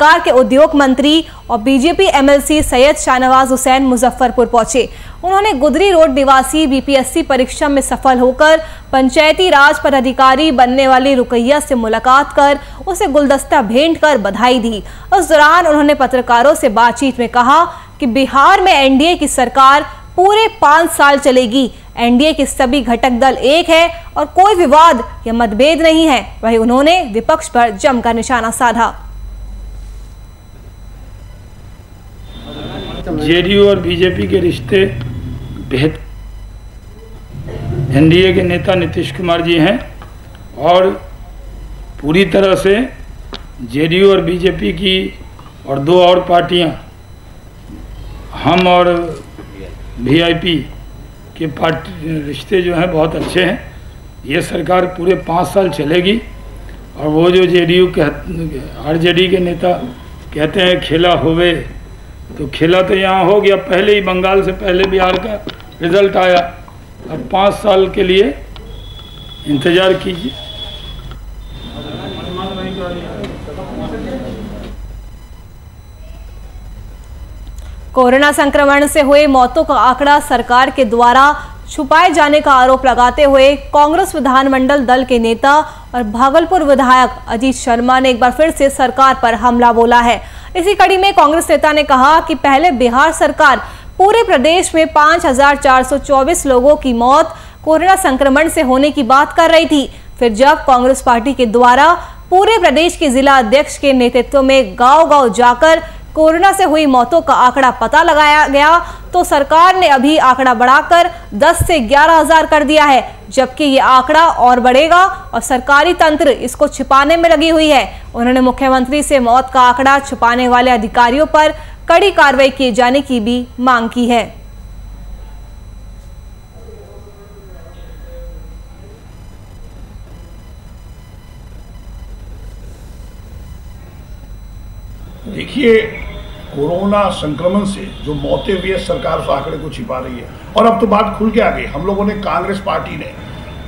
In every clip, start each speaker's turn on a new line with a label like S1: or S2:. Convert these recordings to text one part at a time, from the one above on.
S1: सरकार के उद्योग मंत्री और बीजेपी एमएलसी सैयद शाहनवाज हुसैन मुजफ्फरपुर पहुंचे। उन्होंने गुदरी रोड निवासी बीपीएससी परीक्षा में सफल होकर पंचायती राज पदाधिकारी बनने वाली रुकैया से मुलाकात कर उसे गुलदस्ता भेंट कर बधाई दी। उस दौरान उन्होंने पत्रकारों से बातचीत में कहा कि बिहार में एनडीए की सरकार पूरे 5 साल चलेगी। एनडीए के सभी घटक दल एक है और कोई विवाद या मतभेद नहीं है। वहीं उन्होंने विपक्ष पर जमकर निशाना साधा।
S2: जेडीयू और बीजेपी के रिश्ते बेहद, एनडीए के नेता नीतीश कुमार जी हैं और पूरी तरह से जेडीयू और बीजेपी की और 2 और पार्टियां, हम और वीआईपी के रिश्ते जो हैं बहुत अच्छे हैं। ये सरकार पूरे 5 साल चलेगी और वो जो जेडीयू के आरजेडी के नेता कहते हैं खेला होवे, तो खेला तो यहाँ हो गया, पहले ही बंगाल से पहले बिहार का रिजल्ट आया। अब 5 साल के लिए इंतजार कीजिए।
S1: कोरोना संक्रमण से हुए मौतों का आंकड़ा सरकार के द्वारा छुपाए जाने का आरोप लगाते हुए कांग्रेस विधानमंडल दल के नेता और भागलपुर विधायक अजीत शर्मा ने एक बार फिर से सरकार पर हमला बोला है। इसी कड़ी में कांग्रेस नेता ने कहा कि पहले बिहार सरकार पूरे प्रदेश में 5424 लोगों की मौत कोरोना संक्रमण से होने की बात कर रही थी। फिर जब कांग्रेस पार्टी के द्वारा पूरे प्रदेश के जिला अध्यक्ष के नेतृत्व में गांव-गांव जाकर कोरोना से हुई मौतों का आंकड़ा पता लगाया गया, तो सरकार ने अभी आंकड़ा बढ़ाकर 10 से 11,000 कर दिया है, जबकि ये आंकड़ा और बढ़ेगा और सरकारी तंत्र इसको छिपाने में लगी हुई है। उन्होंने मुख्यमंत्री से मौत का आंकड़ा छुपाने वाले अधिकारियों पर कड़ी कार्रवाई किए जाने की भी मांग की है।
S3: देखिए, कोरोना संक्रमण से जो मौतें हुई है, सरकार उस आंकड़े को छिपा रही है और अब तो बात खुल के आ गई। हम लोगों ने, कांग्रेस पार्टी ने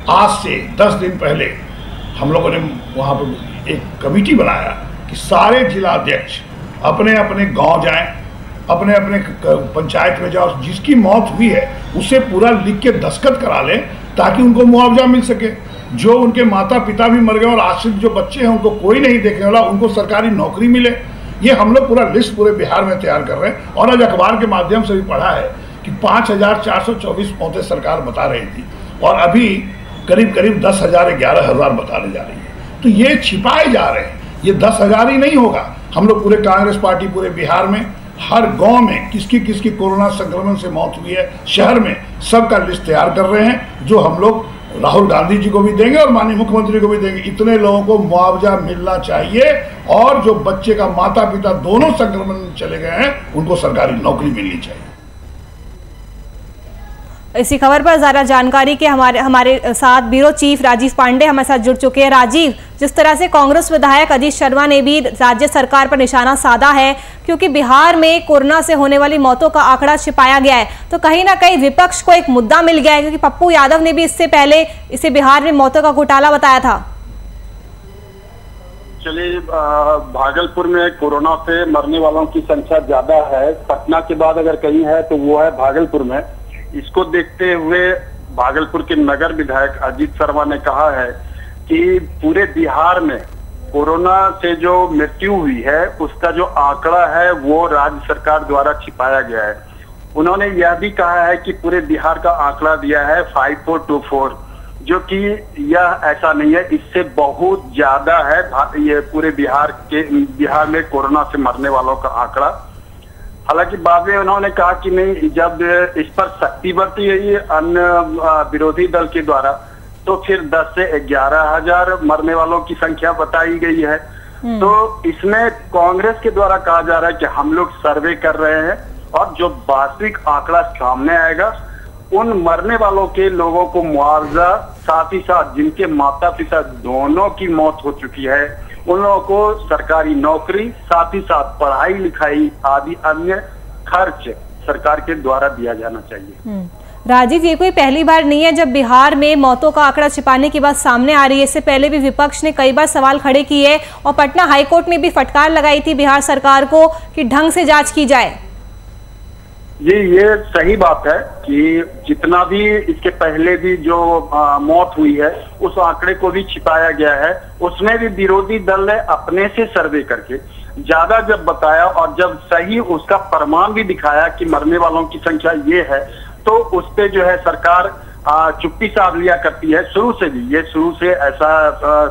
S3: आज से 10 दिन पहले हम लोगों ने वहाँ पर एक कमेटी बनाया कि सारे जिला अध्यक्ष अपने अपने गांव जाएं, अपने अपने पंचायत में जाओ, जिसकी मौत हुई है उसे पूरा लिख के दस्तखत करा लें ताकि उनको मुआवजा मिल सके। जो उनके माता पिता भी मर गए और आश्रित जो बच्चे हैं उनको कोई नहीं देखने वाला, उनको सरकारी नौकरी मिले। ये हम लोग पूरा लिस्ट पूरे बिहार में तैयार कर रहे हैं और आज अखबार के माध्यम से भी पढ़ा है कि 5424 मौतें सरकार बता रही थी और अभी करीब करीब 10,000 11,000 बताने जा रही है। तो ये छिपाए जा रहे हैं, ये 10,000 ही नहीं होगा। हम लोग पूरे कांग्रेस पार्टी पूरे बिहार में हर गांव में किसकी किसकी कोरोना संक्रमण से मौत हुई है, शहर में सबका लिस्ट तैयार कर रहे हैं, जो हम लोग राहुल गांधी जी को भी देंगे और माननीय मुख्यमंत्री को भी देंगे। इतने लोगों को मुआवजा मिलना चाहिए और जो बच्चे का माता पिता दोनों संक्रमण में चले गए हैं उनको सरकारी नौकरी मिलनी चाहिए।
S1: इसी खबर पर ज्यादा जानकारी के हमारे साथ ब्यूरो चीफ राजीव पांडे हमारे साथ जुड़ चुके हैं। राजीव, जिस तरह से कांग्रेस विधायक अजीत शर्मा ने भी राज्य सरकार पर निशाना साधा है, क्योंकि बिहार में कोरोना से होने वाली मौतों का आंकड़ा छिपाया गया है, तो कहीं ना कहीं विपक्ष को एक मुद्दा मिल गया है, क्योंकि पप्पू यादव ने भी इससे पहले इसे बिहार में मौतों का घोटाला बताया था।
S4: चलिए, भागलपुर में कोरोना से मरने वालों की संख्या ज्यादा है। पटना के बाद अगर कहीं है तो वो है भागलपुर में। इसको देखते हुए भागलपुर के नगर विधायक अजीत शर्मा ने कहा है कि पूरे बिहार में कोरोना से जो मृत्यु हुई है उसका जो आंकड़ा है वो राज्य सरकार द्वारा छिपाया गया है। उन्होंने यह भी कहा है कि पूरे बिहार का आंकड़ा दिया है 5424, जो कि यह ऐसा नहीं है, इससे बहुत ज्यादा है ये पूरे बिहार में कोरोना से मरने वालों का आंकड़ा। हालांकि बाद में उन्होंने कहा कि नहीं, जब इस पर सख्ती बरती गई है अन्य विरोधी दल के द्वारा, तो फिर 10 से 11,000 मरने वालों की संख्या बताई गई है। तो इसमें कांग्रेस के द्वारा कहा जा रहा है कि हम लोग सर्वे कर रहे हैं और जो वास्तविक आंकड़ा सामने आएगा उन मरने वालों के लोगों को मुआवजा, साथ ही साथ जिनके माता पिता दोनों की मौत हो चुकी है उन लोगों को सरकारी नौकरी, साथ ही साथ पढ़ाई लिखाई आदि अन्य खर्च सरकार के द्वारा दिया जाना चाहिए।
S1: राजीव, ये कोई पहली बार नहीं है जब बिहार में मौतों का आंकड़ा छिपाने की बात सामने आ रही है। इससे पहले भी विपक्ष ने कई बार सवाल खड़े किए और पटना हाईकोर्ट ने भी फटकार लगाई थी बिहार सरकार को कि ढंग से जांच की जाए।
S4: जी, ये सही बात है कि जितना भी इसके पहले भी जो मौत हुई है उस आंकड़े को भी छिपाया गया है। उसमें भी विरोधी दल ने अपने से सर्वे करके ज्यादा जब बताया और जब सही उसका प्रमाण भी दिखाया कि मरने वालों की संख्या ये है, तो उस पे जो है सरकार चुप्पी साध लिया करती है। शुरू से ऐसा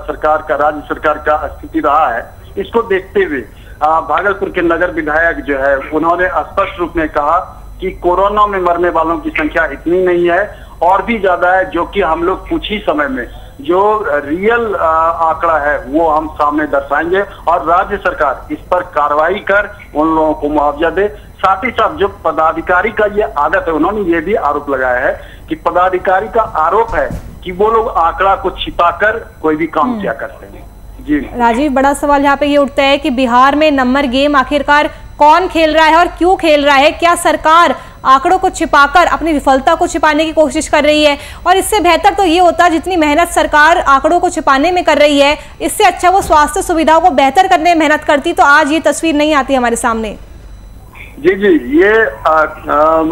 S4: सरकार का, राज्य सरकार का स्थिति रहा है। इसको देखते हुए भागलपुर के नगर विधायक जो है उन्होंने स्पष्ट रूप में कहा कि कोरोना में मरने वालों की संख्या इतनी नहीं है, और भी ज्यादा है, जो कि हम लोग कुछ ही समय में जो रियल आंकड़ा है वो हम सामने दर्शाएंगे और राज्य सरकार इस पर कार्रवाई कर उन लोगों को मुआवजा दे। साथ ही साथ जो पदाधिकारी का ये आदत है, उन्होंने ये भी आरोप लगाया है कि पदाधिकारी का आरोप है कि वो लोग आंकड़ा को छिपाकर कोई भी काम किया करते हैं। जी
S1: राजीव, बड़ा सवाल यहाँ पे ये उठता है कि बिहार में नंबर गेम आखिरकार कौन खेल रहा है और क्यों खेल रहा है? क्या सरकार आंकड़ों को छिपाकर अपनी विफलता को छिपाने की कोशिश कर रही है? और इससे बेहतर तो ये होता, जितनी मेहनत सरकार आंकड़ों को छिपाने में कर रही है, इससे अच्छा वो स्वास्थ्य सुविधाओं को बेहतर करने में मेहनत करती तो आज ये तस्वीर नहीं आती हमारे सामने।
S4: जी, ये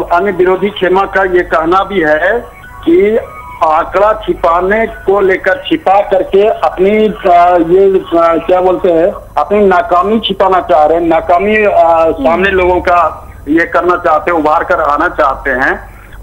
S4: अन्य विरोधी खेमा का ये कहना भी है कि आंकड़ा छिपाने को लेकर छिपा करके अपनी ये क्या बोलते हैं, अपनी नाकामी छिपाना चाह रहे हैं, नाकामी सामने लोगों का ये करना चाहते हैं, उभार कर आना चाहते हैं।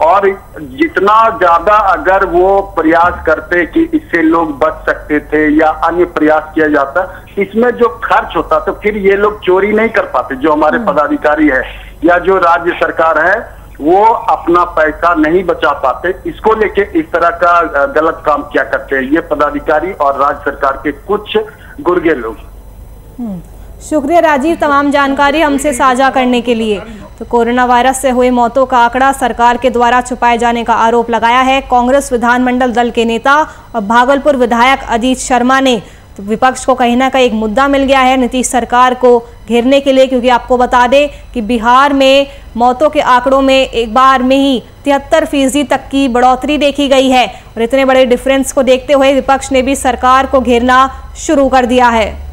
S4: और जितना ज्यादा अगर वो प्रयास करते कि इससे लोग बच सकते थे या अन्य प्रयास किया जाता, इसमें जो खर्च होता तो फिर ये लोग चोरी नहीं कर पाते। जो हमारे पदाधिकारी है या जो राज्य सरकार है वो अपना पैसा नहीं बचा पाते। इसको लेके इस तरह का गलत काम किया करते हैं ये पदाधिकारी और राज्य सरकार के कुछ गुर्गे लोग।
S1: शुक्रिया राजीव, तमाम जानकारी हमसे साझा करने के लिए। तो कोरोना वायरस से हुए मौतों का आंकड़ा सरकार के द्वारा छुपाए जाने का आरोप लगाया है कांग्रेस विधानमंडल दल के नेता और भागलपुर विधायक अजीत शर्मा ने। तो विपक्ष को कहीं ना कहीं एक मुद्दा मिल गया है नीतीश सरकार को घेरने के लिए, क्योंकि आपको बता दें कि बिहार में मौतों के आंकड़ों में एक बार में ही 73% तक की बढ़ोतरी देखी गई है। और इतने बड़े डिफरेंस को देखते हुए विपक्ष ने भी सरकार को घेरना शुरू कर दिया है।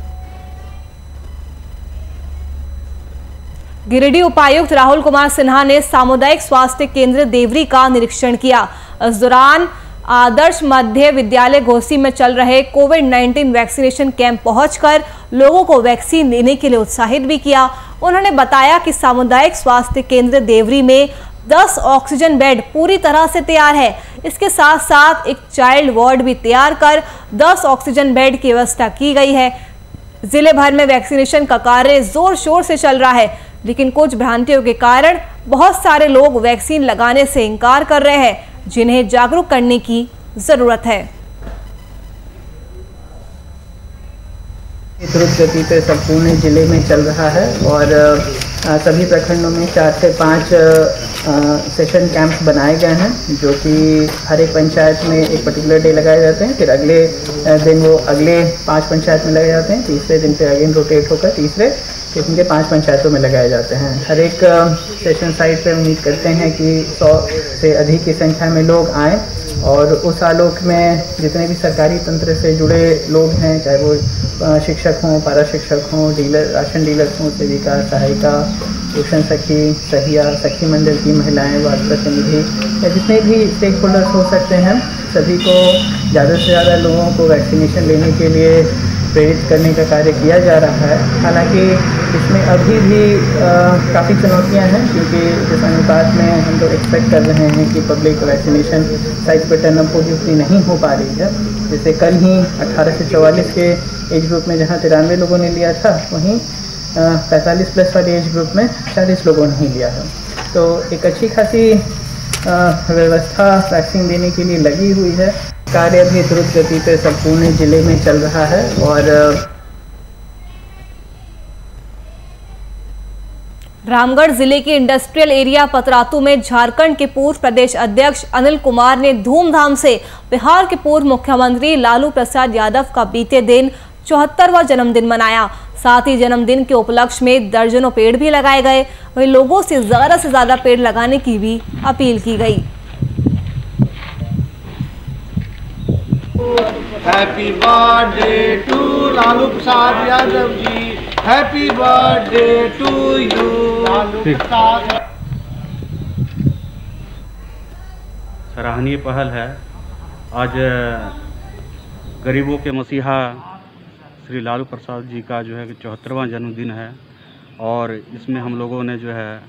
S1: गिरिडीह उपायुक्त राहुल कुमार सिन्हा ने सामुदायिक स्वास्थ्य केंद्र देवरी का निरीक्षण किया। इस दौरान आदर्श मध्य विद्यालय घोसी में चल रहे कोविड-19 वैक्सीनेशन कैंप पहुंचकर लोगों को वैक्सीन देने के लिए उत्साहित भी किया। उन्होंने बताया कि सामुदायिक स्वास्थ्य केंद्र देवरी में 10 ऑक्सीजन बेड पूरी तरह से तैयार है। इसके साथ साथ एक चाइल्ड वार्ड भी तैयार कर 10 ऑक्सीजन बेड की व्यवस्था की गई है। जिले भर में वैक्सीनेशन का कार्य जोर शोर से चल रहा है, लेकिन कुछ भ्रांतियों के कारण बहुत सारे लोग वैक्सीन लगाने से इनकार कर रहे हैं, जिन्हें जागरूक करने की जरूरत है।
S5: द्रुत गति पे संपूर्ण जिले में चल रहा है और सभी प्रखंडों में 4 से 5 सेशन कैंप्स बनाए गए हैं, जो कि हर एक पंचायत में एक पर्टिकुलर डे लगाए जाते हैं। फिर अगले दिन वो अगले 5 पंचायत में लगाए जाते हैं। तीसरे दिन पे अगेन रोटेट होकर तीसरे किस्म के 5 पंचायतों में लगाए जाते हैं। हर एक सेशन साइट पे उम्मीद करते हैं कि 100 से अधिक की संख्या में लोग आएँ और उस आलोक में जितने भी सरकारी तंत्र से जुड़े लोग हैं, चाहे वो शिक्षक हों, पारा शिक्षक हों, डीलर, राशन डीलर्स हों, सेविका, सहायिका, पोषण सखी, सहिया, सखी मंडल की महिलाएं, वार्ड प्रतिनिधि या जितने भी स्टेक होल्डर्स हो सकते हैं, सभी को ज़्यादा से ज़्यादा लोगों को वैक्सीनेशन लेने के लिए प्रेरित करने का कार्य किया जा रहा है। हालांकि इसमें अभी भी काफ़ी चुनौतियां हैं, क्योंकि जिस अनुपात में हम लोग एक्सपेक्ट कर रहे हैं कि पब्लिक वैक्सीनेशन साइट पर टर्नअप होगी उतनी नहीं हो पा रही है। जैसे कल ही 18 से 44 के एज ग्रुप में जहां 93 लोगों ने लिया था, वहीं 45 प्लस वाले एज ग्रुप में 40 लोगों ने ही लिया है। तो एक अच्छी खासी व्यवस्था वैक्सीन देने के लिए लगी हुई है। कार्य भी द्रुत गति पे संपूर्ण जिले में चल रहा है और
S1: रामगढ़ जिले के इंडस्ट्रियल एरिया पतरातू में झारखंड के पूर्व प्रदेश अध्यक्ष अनिल कुमार ने धूमधाम से बिहार के पूर्व मुख्यमंत्री लालू प्रसाद यादव का बीते दिन 74वां जन्मदिन मनाया। साथ ही जन्मदिन के उपलक्ष्य में दर्जनों पेड़ भी लगाए गए। वहीं लोगों से ज्यादा पेड़ लगाने की भी अपील की गई।
S6: Happy birthday to Lalu Prasad Yadav ji, happy birthday to you Lalu Prasad.
S7: सराहनीय पहल है। आज गरीबों के मसीहा श्री लालू प्रसाद जी का जो है 74वां जन्मदिन है और इसमें हम लोगों ने जो है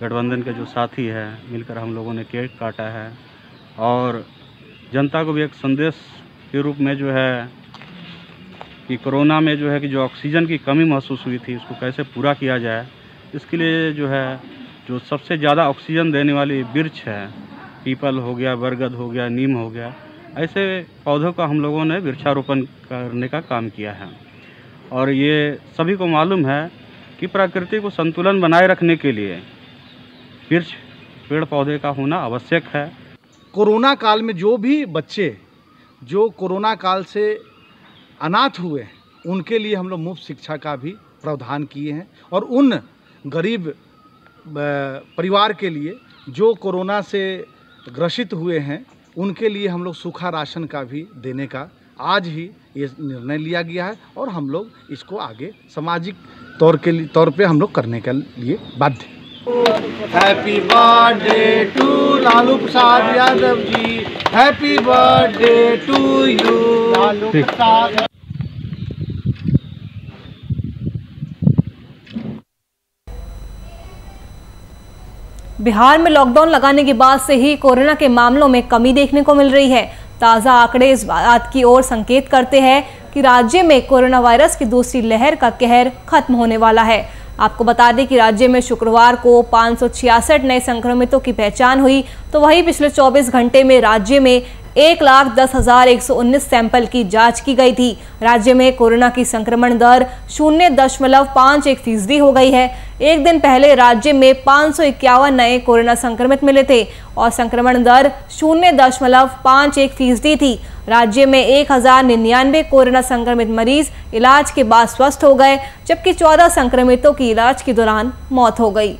S7: गठबंधन के जो साथी है मिलकर हम लोगों ने केक काटा है और जनता को भी एक संदेश के रूप में जो है कि कोरोना में जो है कि जो ऑक्सीजन की कमी महसूस हुई थी उसको कैसे पूरा किया जाए, इसके लिए जो है जो सबसे ज़्यादा ऑक्सीजन देने वाली वृक्ष है, पीपल हो गया, बरगद हो गया, नीम हो गया, ऐसे पौधों का हम लोगों ने वृक्षारोपण करने का काम किया है। और ये सभी को मालूम है कि प्रकृति को संतुलन बनाए रखने के लिए वृक्ष पेड़ पौधे का होना आवश्यक है।
S6: कोरोना काल में जो भी बच्चे जो कोरोना काल से अनाथ हुए उनके लिए हम लोग मुफ्त शिक्षा का भी प्रावधान किए हैं और उन गरीब परिवार के लिए जो कोरोना से ग्रसित हुए हैं उनके लिए हम लोग सूखा राशन का भी देने का आज ही ये निर्णय लिया गया है और हम लोग इसको आगे सामाजिक तौर पे हम लोग करने के लिए बाध्य। Happy birthday to Lalu Prasad Yadav ji, happy birthday to you Lalu Prasad.
S1: Bihar में लॉकडाउन लगाने के बाद से ही कोरोना के मामलों में कमी देखने को मिल रही है। ताज़ा आंकड़े इस बात की ओर संकेत करते हैं कि राज्य में कोरोना वायरस की दूसरी लहर का कहर खत्म होने वाला है। आपको बता दें कि राज्य में शुक्रवार को 566 नए संक्रमितों की पहचान हुई, तो वहीं पिछले 24 घंटे में राज्य में 1,10,119 सैंपल की जांच की गई थी। राज्य में कोरोना की संक्रमण दर 0.51% हो गई है। एक दिन पहले राज्य में 551 नए कोरोना संक्रमित मिले थे और संक्रमण दर 0.51% थी। राज्य में 1,099 कोरोना संक्रमित मरीज इलाज के बाद स्वस्थ हो गए, जबकि 14 संक्रमितों की इलाज के दौरान मौत हो गई।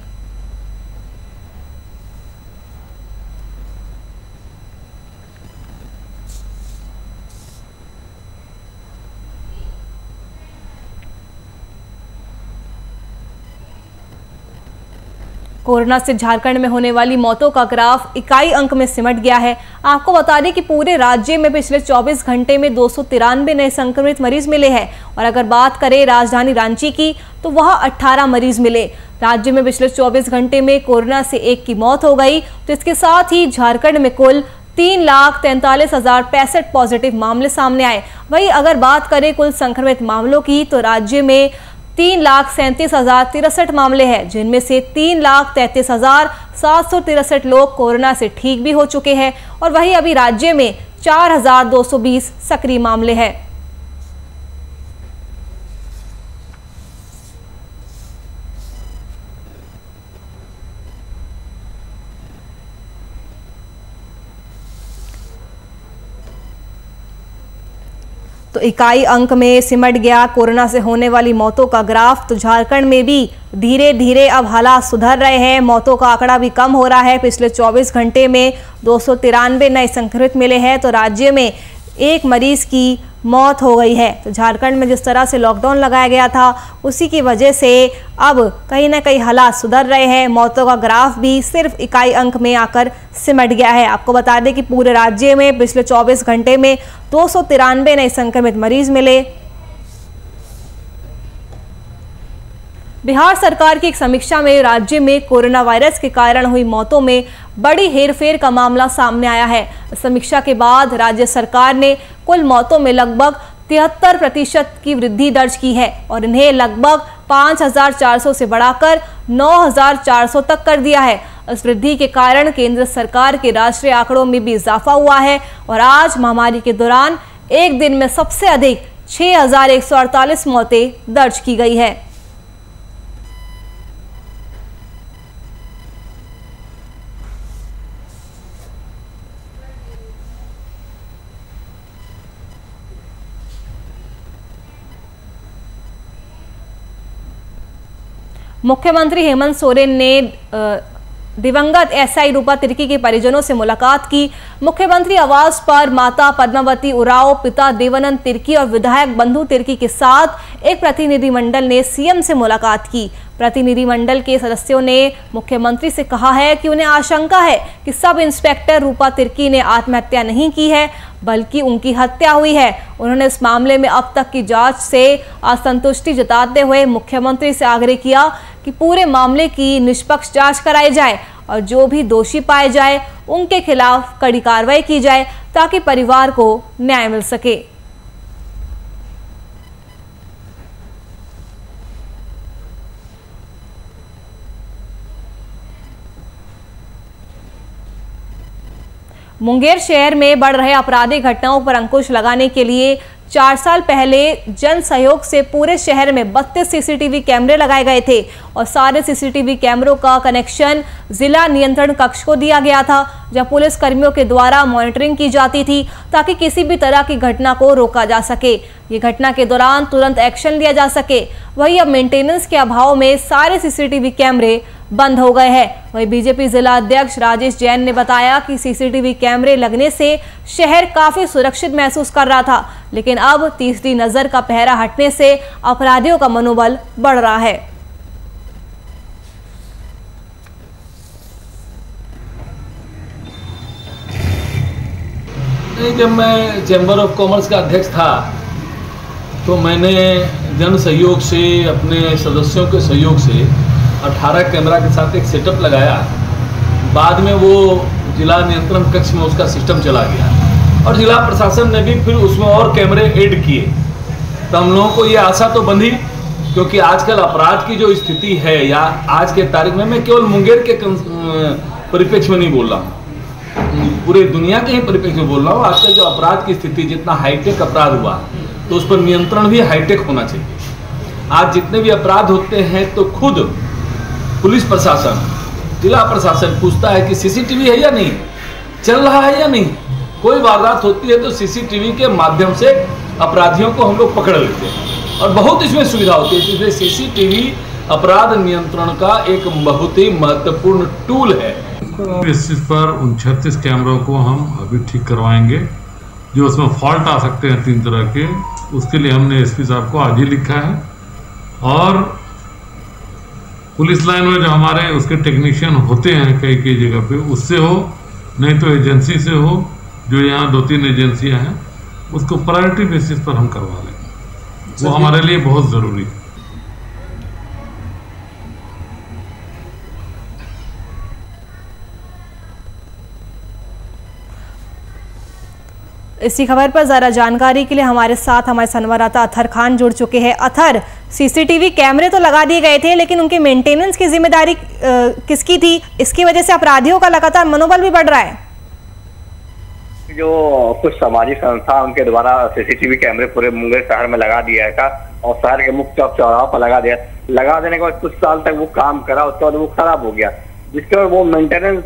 S1: कोरोना से झारखंड में होने वाली मौतों का ग्राफ इकाई अंक में सिमट गया है। आपको बता दें कि पूरे राज्य में पिछले 24 घंटे में 293 नए संक्रमित मरीज मिले हैं और अगर बात करें राजधानी रांची की तो वहां 18 मरीज मिले। राज्य में पिछले 24 घंटे में कोरोना से एक की मौत हो गई, तो इसके साथ ही झारखंड में कुल 3,43,065 पॉजिटिव मामले सामने आए। वहीं अगर बात करें कुल संक्रमित मामलों की तो राज्य में 3,37,063 मामले हैं, जिनमें से 3,33,763 लोग कोरोना से ठीक भी हो चुके हैं और वहीं अभी राज्य में 4,220 सक्रिय मामले हैं। तो इकाई अंक में सिमट गया कोरोना से होने वाली मौतों का ग्राफ। तो झारखंड में भी धीरे धीरे अब हालात सुधर रहे हैं, मौतों का आंकड़ा भी कम हो रहा है। पिछले 24 घंटे में 293 नए संक्रमित मिले हैं, तो राज्य में एक मरीज की मौत हो गई है। तो झारखंड में जिस तरह से लॉकडाउन लगाया गया था उसी की वजह से अब कहीं ना कहीं हालात सुधर रहे हैं। मौतों का ग्राफ भी सिर्फ इकाई अंक में आकर सिमट गया है। आपको बता दें कि पूरे राज्य में पिछले 24 घंटे में 293 नए संक्रमित मरीज मिले। बिहार सरकार की एक समीक्षा में राज्य में कोरोना वायरस के कारण हुई मौतों में बड़ी हेरफेर का मामला सामने आया है। समीक्षा के बाद राज्य सरकार ने कुल मौतों में लगभग 73% की वृद्धि दर्ज की है और इन्हें लगभग 5,400 से बढ़ाकर 9,400 तक कर दिया है। इस वृद्धि के कारण केंद्र सरकार के राष्ट्रीय आंकड़ों में भी इजाफा हुआ है और आज महामारी के दौरान एक दिन में सबसे अधिक 6,148 मौतें दर्ज की गई है। मुख्यमंत्री हेमंत सोरेन ने दिवंगत एसआई रूपा तिर्की के परिजनों से मुलाकात की। मुख्यमंत्री आवास पर माता पद्मावती उरांव, पिता देवानंद तिर्की और विधायक बंधु तिर्की के साथ एक प्रतिनिधिमंडल ने सीएम से मुलाकात की। प्रतिनिधिमंडल के सदस्यों ने मुख्यमंत्री से कहा है कि उन्हें आशंका है कि सब इंस्पेक्टर रूपा तिर्की ने आत्महत्या नहीं की है, बल्कि उनकी हत्या हुई है। उन्होंने इस मामले में अब तक की जांच से असंतुष्टि जताते हुए मुख्यमंत्री से आग्रह किया कि पूरे मामले की निष्पक्ष जांच कराई जाए और जो भी दोषी पाए जाए उनके खिलाफ कड़ी कार्रवाई की जाए ताकि परिवार को न्याय मिल सके। मुंगेर शहर में बढ़ रहे आपराधिक घटनाओं पर अंकुश लगाने के लिए 4 साल पहले जन सहयोग से पूरे शहर में 32 सीसीटीवी कैमरे लगाए गए थे और सारे सीसीटीवी कैमरों का कनेक्शन जिला नियंत्रण कक्ष को दिया गया था, जहां पुलिस कर्मियों के द्वारा मॉनिटरिंग की जाती थी ताकि किसी भी तरह की घटना को रोका जा सके। ये घटना के दौरान तुरंत एक्शन लिया जा सके। वहीं अब मेंटेनेंस के अभाव में सारे सीसीटीवी कैमरे बंद हो गए हैं। वहीं बीजेपी जिला अध्यक्ष राजेश जैन ने बताया कि सीसीटीवी कैमरे लगने से शहर काफी सुरक्षित महसूस कर रहा था, लेकिन अब तीसरी नजर का पहरा हटने से अपराधियों का मनोबल बढ़ रहा है।
S8: जब मैं चैम्बर ऑफ कॉमर्स का अध्यक्ष था तो मैंने जन सहयोग से, अपने सदस्यों के सहयोग से 18 कैमरा के साथ एक सेटअप लगाया। बाद में वो जिला नियंत्रण कक्ष में उसका सिस्टम चला गया और जिला प्रशासन ने भी फिर उसमें और कैमरे ऐड किए। तो हम लोगों को ये आशा तो बंधी, क्योंकि आजकल अपराध की जो स्थिति है, या आज के तारीख में, मैं केवल मुंगेर के परिप्रेक्ष्य में नहीं बोल रहा हूँ, पूरे दुनिया के ही परिप्रेक्ष्य में बोल रहा हूँ। आजकल जो अपराध की स्थिति, जितना हाईटेक अपराध हुआ तो उस पर नियंत्रण भी हाईटेक होना चाहिए। आज जितने भी अपराध होते हैं तो खुद पुलिस प्रशासन, जिला प्रशासन पूछता है कि सीसीटीवी है या नहीं, चल रहा है या नहीं। कोई वारदात होती है तो सीसीटीवी के माध्यम से अपराधियों को हम लोग पकड़ लेते हैं और बहुत इसमें सुविधा होती है। इसलिए सीसीटीवी अपराध नियंत्रण का एक बहुत ही महत्वपूर्ण टूल है।
S9: बेसिस पर उन 36 कैमरों को हम अभी ठीक करवाएंगे। जो उसमें फॉल्ट आ सकते हैं 3 तरह के, उसके लिए हमने एसपी साहब को आज ही लिखा है। और पुलिस लाइन में जो हमारे उसके टेक्नीशियन होते हैं कई कई जगह पे, उससे हो, नहीं तो एजेंसी से हो, जो यहाँ 2-3 एजेंसियाँ हैं, उसको प्रायोरिटी बेसिस पर हम करवा लेंगे। वो हमारे लिए बहुत ज़रूरी है।
S1: इसी खबर पर ज़रा जानकारी के लिए हमारे साथ हमारे संवाददाता अथर खान जुड़ चुके हैं। अथर, सीसीटीवी कैमरे तो लगा दिए गए थे, लेकिन उनके मेंटेनेंस की जिम्मेदारी किसकी थी? इसकी वजह से अपराधियों का लगातार मनोबल भी बढ़ रहा है।
S10: जो कुछ सामाजिक संस्था, उनके द्वारा सीसीटीवी कैमरे पूरे मुंगेर शहर में लगा दिया था और शहर के मुख्य चौक चौराहों पर लगा दिया। लगा देने के बाद कुछ साल तक वो काम करा, उसके बाद वो खराब हो गया, जिसके बाद वो मेंटेनेंस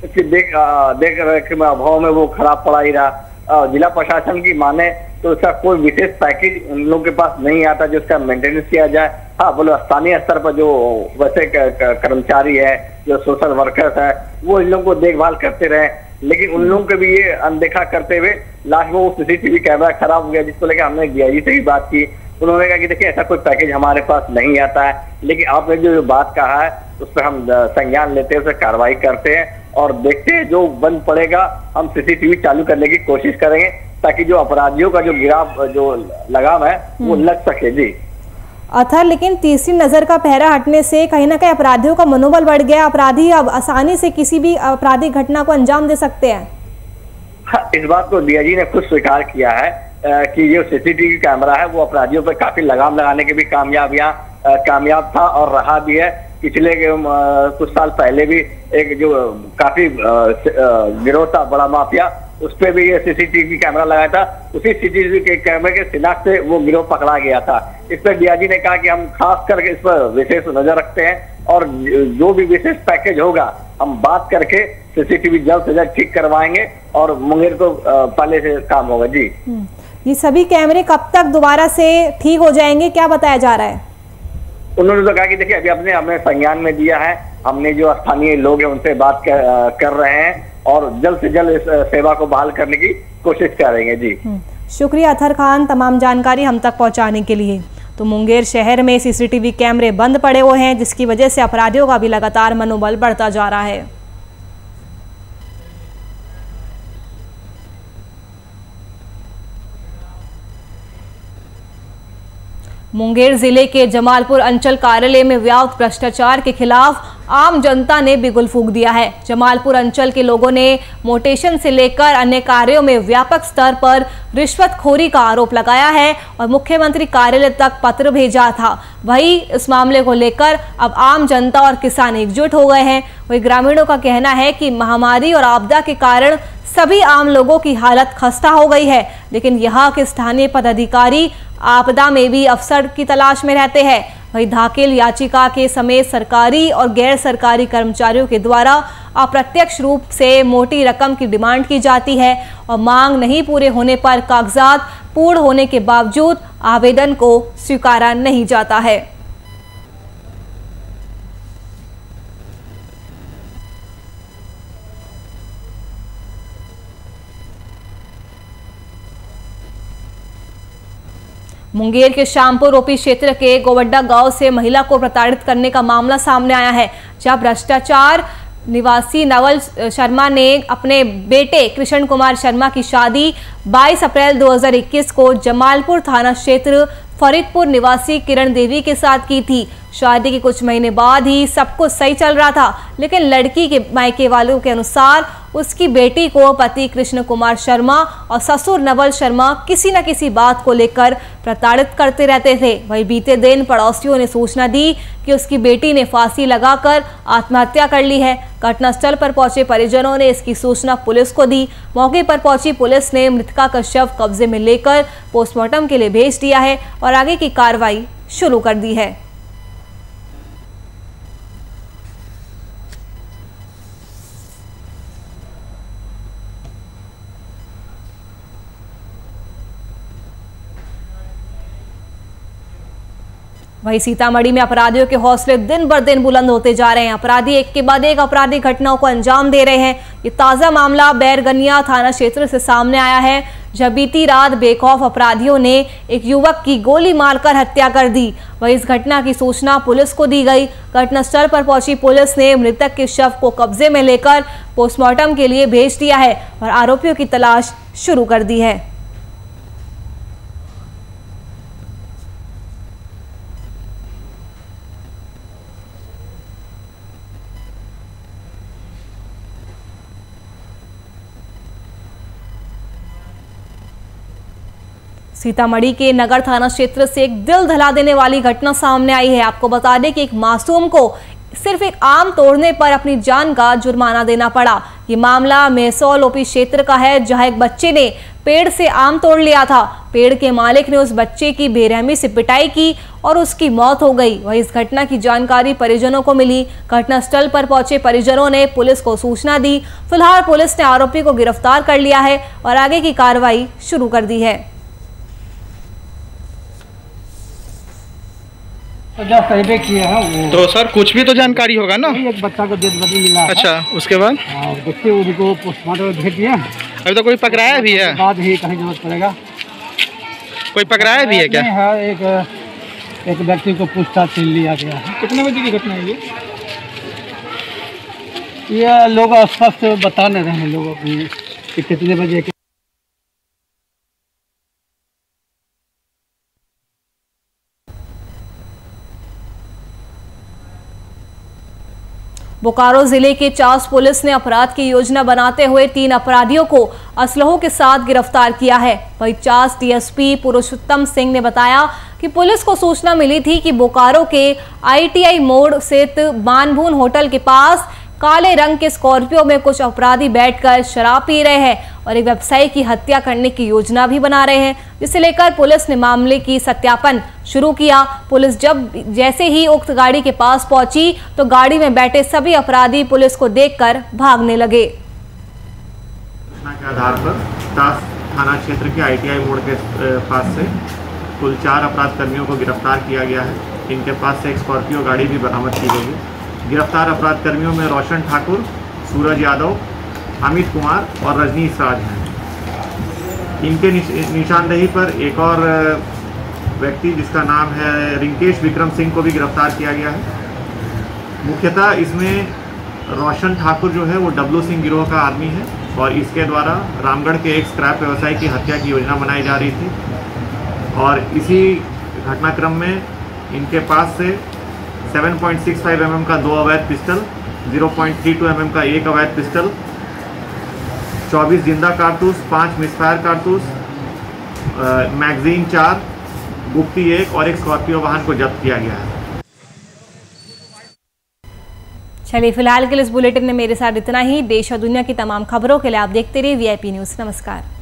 S10: की देख रेख में अभाव में वो खराब पड़ा ही रहा। जिला प्रशासन की माने तो उसका कोई विशेष पैकेज उन लोगों के पास नहीं आता जो उसका मेंटेनेंस किया जाए। हाँ, बोलो स्थानीय स्तर पर जो वैसे कर्मचारी है, जो सोशल वर्कर्स है, वो इन लोगों को देखभाल करते रहे, लेकिन उन लोगों को भी ये अनदेखा करते हुए लास्ट में वो सीसीटीवी कैमरा खराब हो गया, जिसको लेकर हमने डीआईजी से भी बात की। उन्होंने कहा कि देखिए ऐसा कोई पैकेज हमारे पास नहीं आता है, लेकिन आपने जो बात कहा है उस पर हम संज्ञान लेते हैं, उस पर कार्रवाई करते हैं और देखते हैं जो बंद पड़ेगा हम सीसीटीवी चालू करने की कोशिश करेंगे ताकि जो अपराधियों का जो लगाम है वो लग सके। जी
S1: अथर, लेकिन तीसरी नजर का पहरा हटने से कहीं ना कहीं अपराधियों का मनोबल बढ़ गया। अपराधी अब आसानी से किसी भी आपराधिक घटना को अंजाम दे सकते हैं।
S10: हाँ, इस बात को डीआईजी ने खुद स्वीकार किया है कि जो सीसीटीवी कैमरा है वो अपराधियों पर काफी लगाम लगाने के भी कामयाब था और रहा भी है। पिछले कुछ साल पहले भी एक जो काफी गिरोह था, बड़ा माफिया, उस पर भी ये सीसीटीवी कैमरा लगाया था। उसी सीसीटीवी के कैमरे के शिनाख्त से वो गिरोह पकड़ा गया था। इस पर डीआईजी ने कहा कि हम खास करके इस पर विशेष नजर रखते हैं और जो भी विशेष पैकेज होगा हम बात करके सीसीटीवी जल्द से जल्द ठीक करवाएंगे और मुंगेर को पहले से काम होगा। जी, ये
S1: सभी कैमरे कब तक दोबारा से ठीक हो जाएंगे, क्या बताया जा रहा है?
S10: उन्होंने तो कहा कि देखिए अभी अपने हमें संज्ञान में दिया है, हमने जो स्थानीय लोग हैं उनसे बात कर रहे हैं और जल्द से जल्द इस सेवा को बहाल करने की कोशिश करेंगे। जी
S1: शुक्रिया अतहर खान तमाम जानकारी हम तक पहुंचाने के लिए। तो मुंगेर शहर में सीसीटीवी कैमरे बंद पड़े हुए हैं, जिसकी वजह से अपराधियों का भी लगातार मनोबल बढ़ता जा रहा है। मुंगेर जिले के जमालपुर अंचल कार्यालय में व्याप्त भ्रष्टाचार के खिलाफ आम जनता ने बिगुल फूंक दिया है। जमालपुर अंचल के लोगों ने मोटेशन से लेकर अन्य कार्यों में व्यापक स्तर पर रिश्वतखोरी का आरोप लगाया है और मुख्यमंत्री कार्यालय तक पत्र भेजा था। वही इस मामले को लेकर अब आम जनता और किसान एकजुट हो गए हैं। वही ग्रामीणों का कहना है कि महामारी और आपदा के कारण सभी आम लोगों की हालत खस्ता हो गई है, लेकिन यहाँ के स्थानीय पदाधिकारी आपदा में भी अफसर की तलाश में रहते हैं। वही धाकेल याचिका के समेत सरकारी और गैर सरकारी कर्मचारियों के द्वारा अप्रत्यक्ष रूप से मोटी रकम की डिमांड की जाती है और मांग नहीं पूरे होने पर कागजात पूर्ण होने के बावजूद आवेदन को स्वीकारा नहीं जाता है। मुंगेर के शामपुर ओपी क्षेत्र के गोवड्डा गांव से महिला को प्रताड़ित करने का मामला सामने आया है, जहां भ्रष्टाचार निवासी नवल शर्मा ने अपने बेटे कृष्ण कुमार शर्मा की शादी 22 अप्रैल 2021 को जमालपुर थाना क्षेत्र फरीदपुर निवासी किरण देवी के साथ की थी। शादी के कुछ महीने बाद ही सब कुछ सही चल रहा था, लेकिन लड़की के मायके वालों के अनुसार उसकी बेटी को पति कृष्ण कुमार शर्मा और ससुर नवल शर्मा किसी न किसी बात को लेकर प्रताड़ित करते रहते थे। वहीं बीते दिन पड़ोसियों ने सूचना दी कि उसकी बेटी ने फांसी लगाकर आत्महत्या कर ली है। घटनास्थल पर पहुंचे परिजनों ने इसकी सूचना पुलिस को दी। मौके पर पहुंची पुलिस ने मृतका का शव कब्जे में लेकर पोस्टमार्टम के लिए भेज दिया है और आगे की कार्रवाई शुरू कर दी है। वहीं सीतामढ़ी में अपराधियों के हौसले दिन बर दिन बुलंद होते जा रहे हैं। अपराधी एक के बाद एक आपराधिक घटनाओं को अंजाम दे रहे हैं। ये ताजा मामला बैरगनिया थाना क्षेत्र से सामने आया है, जब बीती रात बेखौफ अपराधियों ने एक युवक की गोली मारकर हत्या कर दी। वहीं इस घटना की सूचना पुलिस को दी गई। घटनास्थल पर पहुंची पुलिस ने मृतक के शव को कब्जे में लेकर पोस्टमार्टम के लिए भेज दिया है और आरोपियों की तलाश शुरू कर दी है। सीतामढ़ी के नगर थाना क्षेत्र से एक दिल दहला देने वाली घटना सामने आई है। आपको बता दें कि एक मासूम को सिर्फ एक आम तोड़ने पर अपनी जान का जुर्माना देना पड़ा। ये मामला मेहसौल ओपी क्षेत्र का है, जहां एक बच्चे ने पेड़ से आम तोड़ लिया था। पेड़ के मालिक ने उस बच्चे की बेरहमी से पिटाई की और उसकी मौत हो गई। वहीं इस घटना की जानकारी परिजनों को मिली। घटनास्थल पर पहुंचे परिजनों ने पुलिस को सूचना दी। फिलहाल पुलिस ने आरोपी को गिरफ्तार कर लिया है और आगे की कार्रवाई शुरू कर दी है।
S11: जब पहले किए हैं वो
S12: तो सर कुछ भी तो जानकारी होगा ना?
S11: एक बच्चा को डेड बॉडी मिला है।
S12: अच्छा, उसके बाद
S11: देखिए उनको पोस्टमार्टम भेज दिए।
S12: अभी तो कोई पकड़ाया भी है?
S11: बाद ही कहीं जरूरत पड़ेगा।
S12: कोई पकड़ाया भी है क्या?
S11: है एक व्यक्ति को पूछताछ से लिया गया है।
S12: कितने बजे की घटना है
S11: ये लोग स्पष्ट बता नहीं रहे हैं लोग कि कितने बजे के।
S1: बोकारो जिले के चास पुलिस ने अपराध की योजना बनाते हुए 3 अपराधियों को असलहों के साथ गिरफ्तार किया है। वहीं चास डीएसपी पुरुषोत्तम सिंह ने बताया कि पुलिस को सूचना मिली थी कि बोकारो के ITI मोड़ स्थित मानभून होटल के पास काले रंग के स्कॉर्पियो में कुछ अपराधी बैठकर शराब पी रहे हैं और एक व्यवसायी की हत्या करने की योजना भी बना रहे हैं, जिसे लेकर पुलिस ने मामले की सत्यापन शुरू किया। पुलिस जैसे ही उक्त गाड़ी के पास पहुंची तो गाड़ी में बैठे सभी अपराधी पुलिस को देखकर भागने लगे।
S13: सूचना के आधार पर चास थाना क्षेत्र के ITI मोड़ के पास से कुल 4 अपराध कर्मियों को गिरफ्तार किया गया है। इनके पास से एक स्कॉर्पियो गाड़ी भी बरामद की गई है। गिरफ्तार अपराध कर्मियों में रोशन ठाकुर, सूरज यादव, अमित कुमार और रजनीश राज हैं। इनके निशानदेही पर एक और व्यक्ति जिसका नाम है रिंकेश विक्रम सिंह को भी गिरफ्तार किया गया है। मुख्यतः इसमें रोशन ठाकुर जो है वो डब्लू सिंह गिरोह का आदमी है और इसके द्वारा रामगढ़ के एक स्क्रैप व्यवसायी की हत्या की योजना बनाई जा रही थी और इसी घटनाक्रम में इनके पास से 7.65 mm का 2 अवैध पिस्टल, 0.32 mm का 1 अवैध पिस्टल, 24 जिंदा कारतूस, 5 मिसफायर कारतूस, मैगजीन 4, गुप्ती 1 और एक स्कॉर्पियो वाहन को जब्त किया गया है।
S1: चलिए फिलहाल के लिए इस बुलेटिन में मेरे साथ इतना ही। देश और दुनिया की तमाम खबरों के लिए आप देखते रहिए VIP न्यूज़। नमस्कार।